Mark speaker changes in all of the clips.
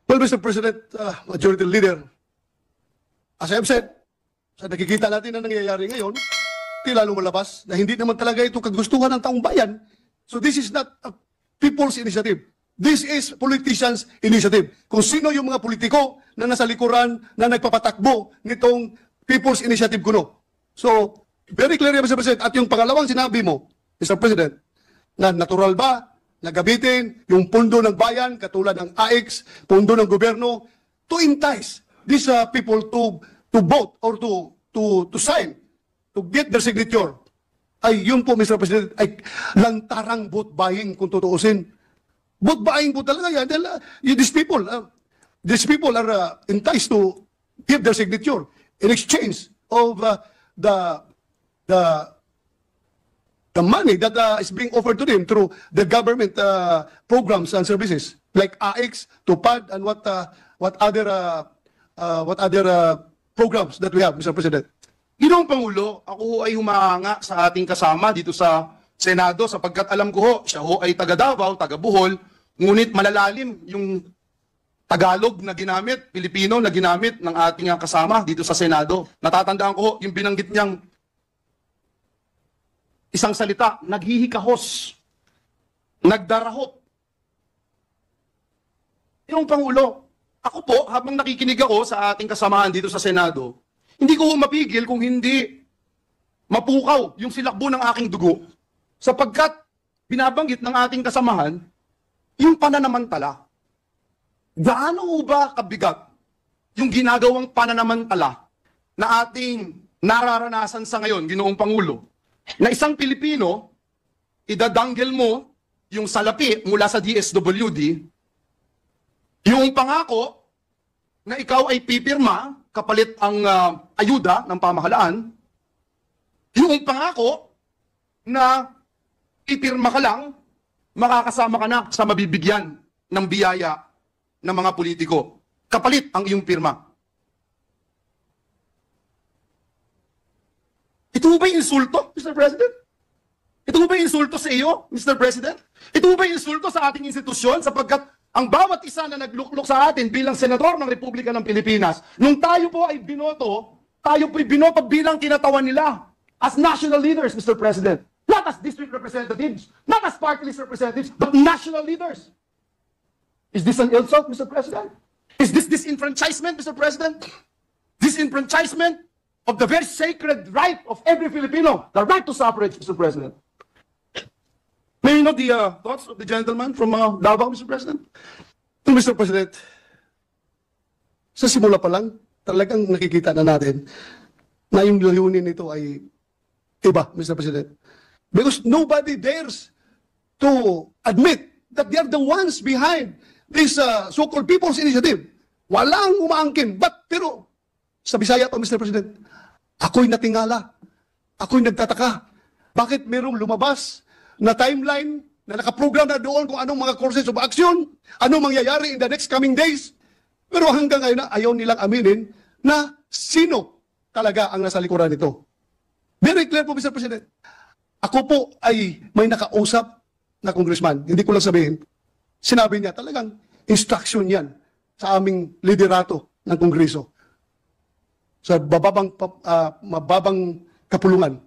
Speaker 1: Well, Mr. President, Majority Leader, as I have said, sa nakikita natin na nangyayari ngayon, tila lumalabas na hindi naman talaga ito kagustuhan ng taong bayan. So this is not a people's initiative. This is politicians' initiative. Kung sino yung mga politiko na nasa likuran na nagpapatakbo nitong people's initiative kuno. So, very clear, Mr. President. At yung pangalawang sinabi mo, Mr. President, na natural ba na gamitin yung pundo ng bayan, katulad ng AX, pundo ng gobyerno, to entice these people to vote or to sign, to get their signature. Ay, yun po, Mr. President, ay lantarang vote buying kung tutuusin. Vote buying po talaga yan. These people are enticed to give their signature in exchange of the money that is being offered to them through the government programs and services like AX, TUPAD, and what other programs that we have, Mr. President.
Speaker 2: Ginoong Pangulo, ako ay humahanga sa ating kasama dito sa Senado sapagkat alam ko ho, siya ho ay taga Davao, taga Bohol, ngunit malalalim yung Tagalog na ginamit, Pilipino na ginamit ng ating kasama dito sa Senado. Natatandaan ko ho, yung binanggit niyang isang salita, naghihikahos, nagdarahot. Yung Pangulo, ako po, habang nakikinig ako sa ating kasamahan dito sa Senado, hindi ko mapigil kung hindi mapukaw yung silakbo ng aking dugo sapagkat binabanggit ng ating kasamahan yung pananamantala. Gaano ba kabigat yung ginagawang pananamantala na ating nararanasan sa ngayon, Ginoong Pangulo, na isang Pilipino, idadanggel mo yung salapi mula sa DSWD, yung pangako na ikaw ay pipirma kapalit ang ayuda ng pamahalaan, yung pangako na pipirma ka lang, makakasama ka na sa mabibigyan ng biyaya ng mga politiko. Kapalit ang iyong pirma. Ito ba yung insulto, Mr. President? Ito ba yung insulto sa iyo, Mr. President? Ito ba yung insulto sa ating institusyon sapagkat ang bawat isa na nagluklok sa atin bilang senador ng Republika ng Pilipinas, nung tayo po ay binoto, tayo po ay binoto bilang kinatawan nila as national leaders, Mr. President. Not as district representatives, not as party list representatives, but national leaders. Is this an insult, Mr. President? Is this disenfranchisement, Mr. President? Disenfranchisement of the very sacred right of every Filipino, the right to suffrage, Mr. President. May you know the thoughts of the gentleman from Davao, Mr. President?
Speaker 1: Mr. President, sa simula pa lang, talagang nakikita na natin na yung layunin nito ay iba, Mr. President. Because nobody dares to admit that they are the ones behind this so-called People's Initiative. Walang umaangkin. Pero sa Bisaya pa, Mr. President, ako'y natingala. Ako'y nagtataka. Bakit merong lumabas na timeline na nakaprogram na doon kung anong mga courses of action, anong mangyayari in the next coming days. Pero hanggang ngayon na ayaw nilang aminin na sino talaga ang nasa likuran nito. Very clear po, Mr. President. Ako po ay may nakausap na congressman, hindi ko lang sabihin. Sinabi niya talagang instruction yan sa aming liderato ng Kongreso. Sa mababang kapulungan.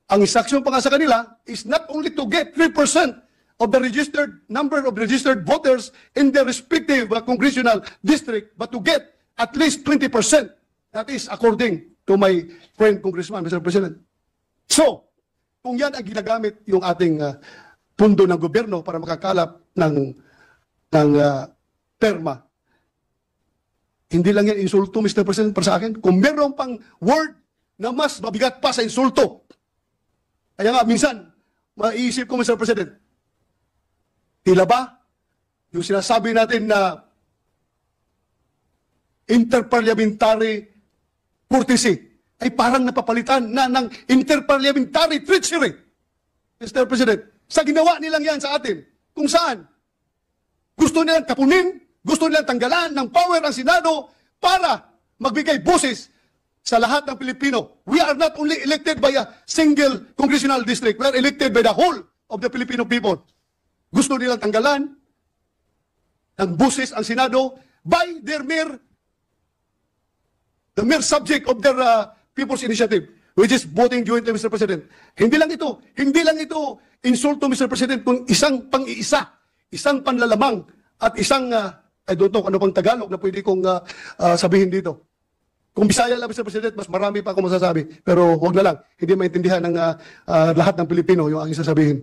Speaker 1: Ang instruction pa nga sa kanila is not only to get 3% of the number of registered voters in their respective congressional district, but to get at least 20%. That is according to my friend Congressman, Mr. President. So, kung yan ang ginagamit yung ating pundo ng gobyerno para makakalap ng perma, hindi lang yan insulto, Mr. President, para sa akin. Kung meron pang word na mas mabigat pa sa insulto, kaya nga, minsan, maiisip ko, Mr. President, tila ba yung sinasabi natin na interparliamentary courtesy ay parang napapalitan na ng interparliamentary treachery, Mr. President, sa ginawa nilang yan sa atin, kung saan gusto nilang kapunin, gusto nilang tanggalan ng power ang Senado para magbigay boses sa lahat ng Pilipino. We are not only elected by a single congressional district, we are elected by the whole of the Filipino people. Gusto nilang tanggalan ng buses ang Senado by the mere subject of their people's initiative, which is voting jointly, Mr. President. Hindi lang ito insulto, Mr. President, kung isang pang-iisa, isang panlalamang, at isang, I don't know ano pang Tagalog na pwede kong sabihin dito. Kung Bisaya lang, Mr. President, mas marami pa akong masasabi. Pero huwag na lang, hindi maintindihan ng lahat ng Pilipino yung aking sasabihin.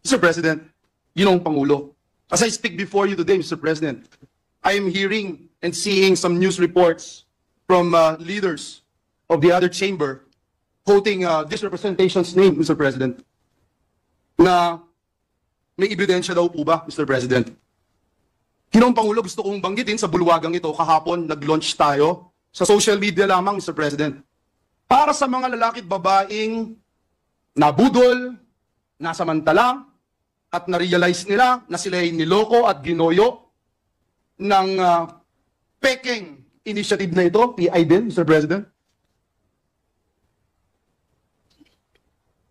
Speaker 2: Mr. President, Ginoong Pangulo, as I speak before you today, Mr. President, I am hearing and seeing some news reports from leaders of the other chamber quoting this representation's name, Mr. President, na may ebidensya daw po ba, Mr. President? Ginoong Pangulo, gusto kong banggitin sa bulwagang ito, kahapon nag-launch tayo sa social media lamang, Mr. President. Para sa mga lalaki at babaeng nabudol, nasamantala, at na-realize nila na sila ay niloko at ginoyo ng peking initiative na ito, PI din, Mr. President.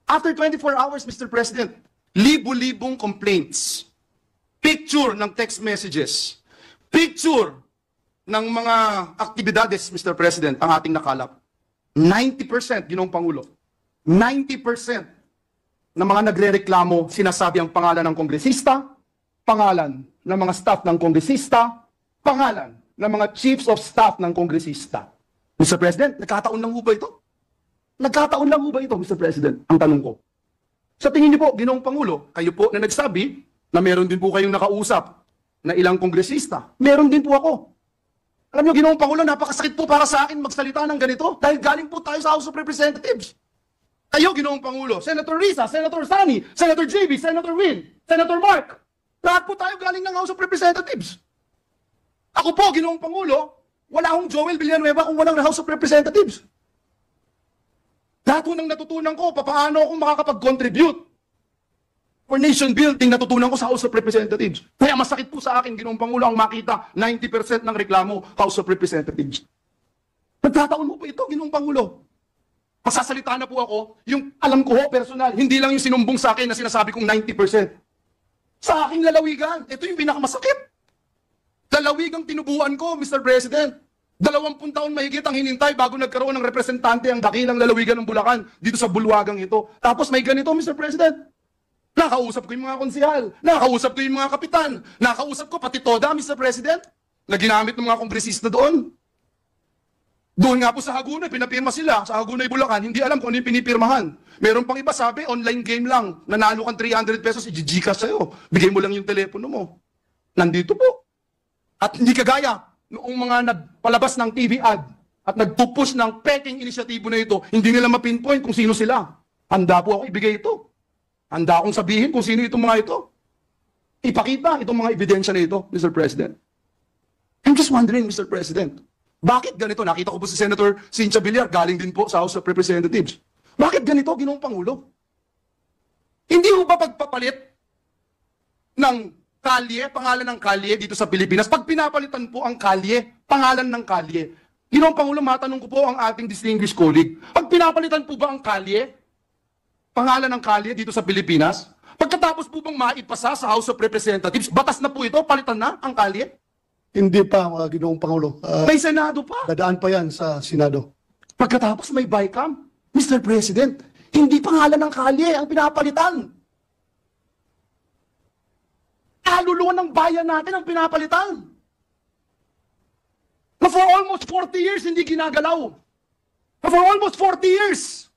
Speaker 2: After 24 hours, Mr. President, libo-libong complaints, picture ng text messages, picture ng mga aktibidades, Mr. President, ang ating nakalap. 90%, Ginoong Pangulo, 90% ng mga nagre-reklamo, sinasabi ang pangalan ng kongresista, pangalan ng mga staff ng kongresista, pangalan ng mga chiefs of staff ng kongresista. Mr. President, nagkataon lang ho ba ito? Nagkataon lang ho ba ito, Mr. President? Ang tanong ko. Sa tingin niyo po, Ginoong Pangulo, kayo po na nagsabi na meron din po kayong nakausap na ilang kongresista. Meron din po ako. Alam niyo, Ginoong Pangulo, napakasakit po para sa akin magsalita ng ganito dahil galing po tayo sa House of Representatives. Kayo, Ginoong Pangulo, Senator Risa, Senator Sani, Senator JB, Senator Win, Senator Mark, lahat po tayo galing ng House of Representatives. Ako po, Ginoong Pangulo, wala akong Joel Villanueva kung walang House of Representatives. Lahat po ng natutunan ko, paano ako makakapag-contribute for nation building, natutunan ko sa House of Representatives. Kaya masakit po sa akin, Ginoong Pangulo, ang makita 90% ng reklamo, House of Representatives. Nagkataon mo po ito, Ginoong Pangulo. Masasalita na po ako, yung alam ko ho, personal, hindi lang yung sinumbong sa akin na sinasabi kong 90%. Sa aking lalawigan, ito yung pinakamasakit. Lalawigang tinubuan ko, Mr. President. 20 taon mahigit ang hinintay bago nagkaroon ng representante ang dakilang lalawigan ng Bulacan dito sa bulwagang ito. Tapos may ganito, Mr. President. Nakausap ko yung mga konsihal, nakausap ko yung mga kapitan, nakausap ko pati toda, Mr. President, na ginamit ng mga kongresista doon. Doon nga po sa Hagunay, pinapirma sila. Sa Hagunay, Bulacan, hindi alam kung ano yung pinipirmahan. Meron pang iba sabi, online game lang. Nanalo kang 300 pesos, i-Gcash sa'yo. Bigay mo lang yung telepono mo. Nandito po. At hindi kagaya noong mga nagpalabas ng TV ad at nagpupush ng peking inisyatibo na ito, hindi nila mapinpoint kung sino sila. Handa po ako ibigay ito. Handa akong sabihin kung sino itong mga ito. Ipakita itong mga ebidensya na ito, Mr. President. I'm just wondering, Mr. President, bakit ganito? Nakita ko po si Senator Cynthia Villar, galing din po sa House of Representatives. Bakit ganito, Ginoong Pangulo? Hindi ho ba pagpapalit ng kalye, pangalan ng kalye dito sa Pilipinas, pag pinapalitan po ang kalye, pangalan ng kalye, Ginoong Pangulo, matanong ko po ang ating distinguished colleague, pag pinapalitan po ba ang kalye, pangalan ng kalye dito sa Pilipinas, pagkatapos po bang maipasa sa House of Representatives, batas na po ito, palitan na ang kalye?
Speaker 1: Hindi pa, Ginoong Pangulo.
Speaker 2: May Senado pa.
Speaker 1: Dadaan pa yan sa Senado.
Speaker 2: Pagkatapos may BICAM, Mr. President, hindi pangalan ng kalye ang pinapalitan. Kaluluwa ng bayan natin ang pinapalitan. Na for almost 40 years, hindi ginagalaw. Na for almost 40 years,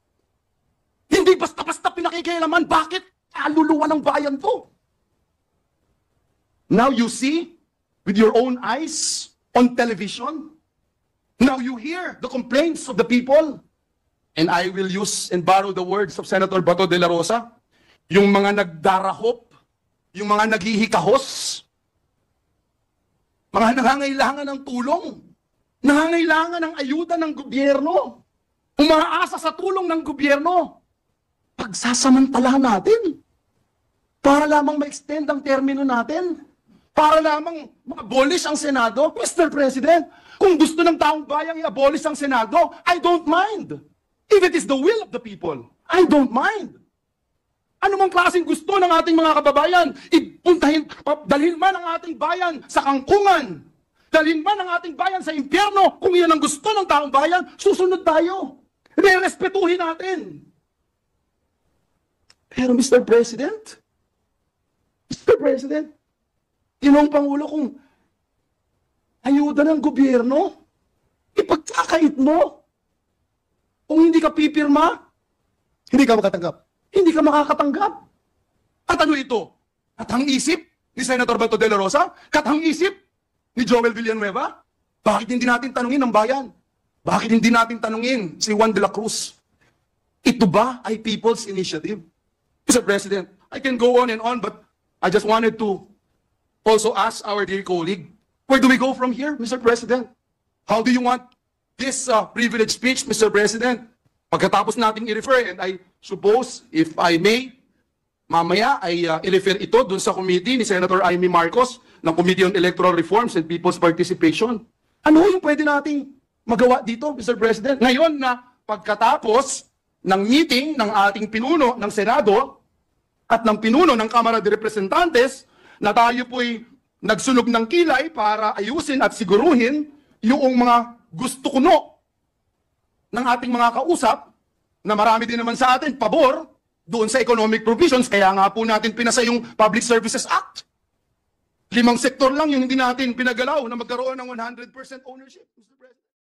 Speaker 2: hindi basta-basta pinakikialaman. Bakit? Kaluluwa ng bayan to. Now you see, with your own eyes, on television, now you hear the complaints of the people. And I will use and borrow the words of Senator Bato de la Rosa, yung mga nagdarahop, yung mga naghihikahos, mga nangangailangan ng tulong, nangangailangan ng ayuda ng gobyerno, umaasa sa tulong ng gobyerno, pagsasamantala natin, para lamang ma-extend ang termino natin, para lamang ma-abolish ang Senado. Mr. President, kung gusto ng taong bayang i-abolish ang Senado, I don't mind. If it is the will of the people, I don't mind. Ano mang klaseng gusto ng ating mga kababayan, dalhin man ang ating bayan sa kangkungan, dalhin man ang ating bayan sa impyerno, kung iyan ang gusto ng taong bayan, susunod tayo. Respetuhin natin. Pero Mr. President, Ginoong Pangulo, kung ayuda ng gobyerno, ipagkakait mo. Kung hindi ka pipirma,
Speaker 1: Hindi ka makatanggap.
Speaker 2: hindi ka makakatanggap. At ano ito? Katang-isip ni Senator Bato de la Rosa? Katang-isip ni Joel Villanueva? Bakit hindi natin tanungin ang bayan? Bakit hindi natin tanungin si Juan de la Cruz? Ito ba ay people's initiative? Mr. President, I can go on and on, but I just wanted to also ask our dear colleague, where do we go from here, Mr. President? How do you want this privileged speech, Mr. President? Pagkatapos nating i-refer, and I suppose, if I may, mamaya ay i-refer ito dun sa committee ni Senator Amy Marcos ng Committee on Electoral Reforms and People's Participation. Ano yung pwede nating magawa dito, Mr. President? Ngayon na pagkatapos ng meeting ng ating pinuno ng Senado at ng pinuno ng Kamara de Representantes na tayo po'y nagsunog ng kilay para ayusin at siguruhin yung mga gusto kuno ng ating mga kausap na marami din naman sa atin pabor doon sa economic provisions, kaya nga po natin pinasa yung Public Services Act. 5 sektor lang yung hindi natin pinagalaw na magkaroon ng 100% ownership, Mr. President.